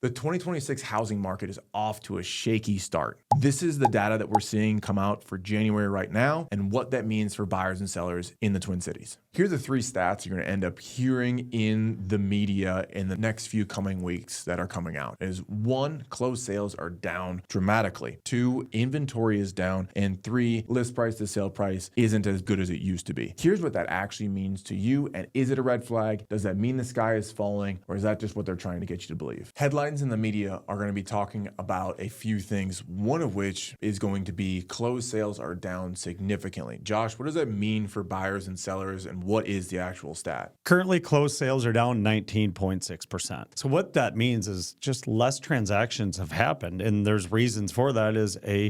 The 2026 housing market is off to a shaky start. This is the data that we're seeing come out for January right now and what that means for buyers and sellers in the Twin Cities. Here are the three stats you're going to end up hearing in the media in the next few coming weeks that are coming out. Is 1, closed sales are down dramatically. 2, inventory is down. And 3, list price to sale price isn't as good as it used to be. Here's what that actually means to you. And is it a red flag? Does that mean the sky is falling? Or is that just what they're trying to get you to believe? Headlines in the media are going to be talking about a few things, one of which is going to be closed sales are down significantly. Josh, what does that mean for buyers and sellers, and what is the actual stat? Currently, closed sales are down 19.6%. So what that means is just less transactions have happened, and there's reasons for that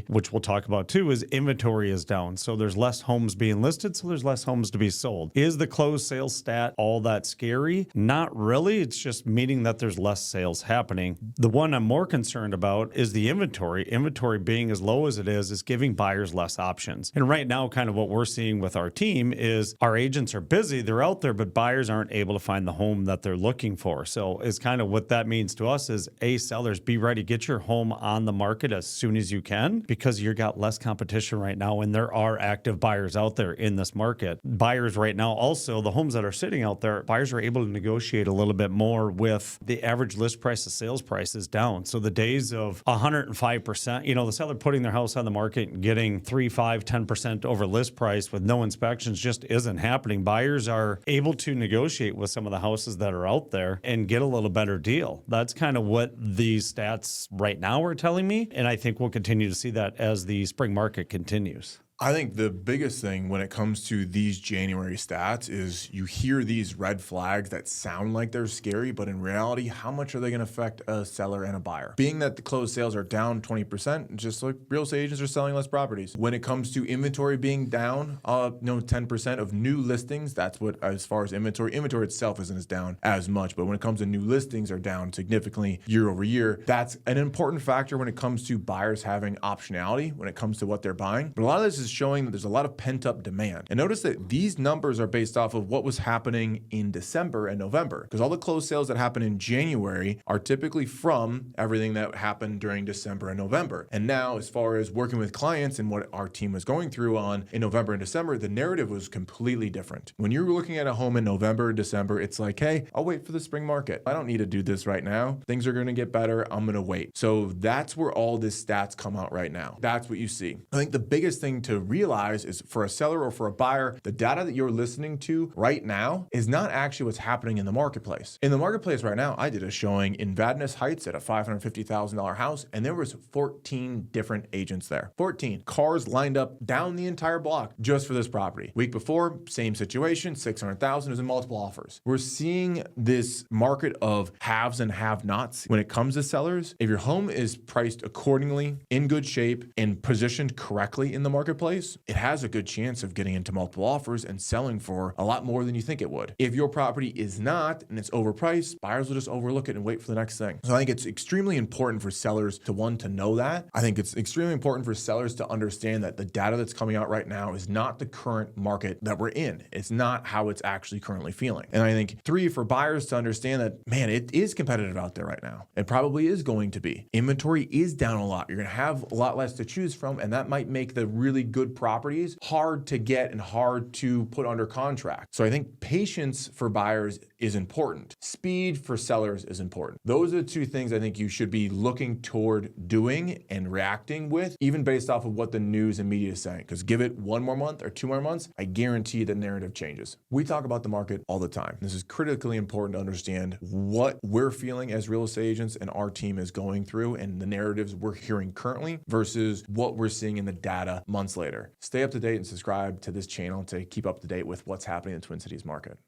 which we'll talk about too, is inventory is down. So there's less homes being listed, so there's less homes to be sold. Is the closed sales stat all that scary? Not really. It's just meaning that there's less sales happening. The one I'm more concerned about is the inventory. Inventory being as low as it is giving buyers less options. And right now, kind of what we're seeing with our team is our agents are busy, they're out there, but buyers aren't able to find the home that they're looking for. So it's kind of what that means to us is, sellers, be ready, get your home on the market as soon as you can, because you've got less competition right now, and there are active buyers out there in this market. Buyers right now, also, the homes that are sitting out there, buyers are able to negotiate a little bit more with the average list price to sales price is down. So the days of 105%, the seller putting their house on the market and getting 3, 5, 10% over list price with no inspections just isn't happening. Buyers are able to negotiate with some of the houses that are out there and get a little better deal. That's kind of what these stats right now are telling me. And I think we'll continue to see that as the spring market continues. I think the biggest thing when it comes to these January stats is you hear these red flags that sound like they're scary, but in reality, how much are they going to affect a seller and a buyer? Being that the closed sales are down 20%, just like real estate agents are selling less properties. When it comes to inventory being down, 10% of new listings, that's what, as far as inventory itself isn't as down as much, but when it comes to new listings are down significantly year over year. That's an important factor when it comes to buyers having optionality when it comes to what they're buying. But a lot of this is showing that there's a lot of pent-up demand. And notice that these numbers are based off of what was happening in December and November, because all the closed sales that happen in January are typically from everything that happened during December and November. And now, as far as working with clients and what our team was going through in November and December, the narrative was completely different. When you're looking at a home in November and December, it's like, hey, I'll wait for the spring market. I don't need to do this right now. Things are going to get better. I'm going to wait. So that's where all this stats come out right now. That's what you see. I think the biggest thing to realize is, for a seller or for a buyer, the data that you're listening to right now is not actually what's happening in the marketplace. In the marketplace right now, I did a showing in Vadnais Heights at a $550,000 house, and there was 14 different agents there. 14 cars lined up down the entire block just for this property. Week before, same situation, 600,000 is in multiple offers. We're seeing this market of haves and have-nots when it comes to sellers. If your home is priced accordingly, in good shape, and positioned correctly in the marketplace, it has a good chance of getting into multiple offers and selling for a lot more than you think it would. If your property is not and it's overpriced, buyers will just overlook it and wait for the next thing. So I think it's extremely important for sellers to know that. I think it's extremely important for sellers to understand that the data that's coming out right now is not the current market that we're in. It's not how it's actually currently feeling. And I think 3, for buyers to understand that, man, it is competitive out there right now. It probably is going to be. Inventory is down a lot. You're going to have a lot less to choose from, and that might make the really good properties hard to get and hard to put under contract. So I think patience for buyers is important. Speed for sellers is important. Those are the 2 things I think you should be looking toward doing and reacting with, even based off of what the news and media is saying. Because give it 1 more month or 2 more months, I guarantee the narrative changes. We talk about the market all the time. This is critically important to understand what we're feeling as real estate agents and our team is going through, and the narratives we're hearing currently versus what we're seeing in the data months later. Stay up to date and subscribe to this channel to keep up to date with what's happening in the Twin Cities market.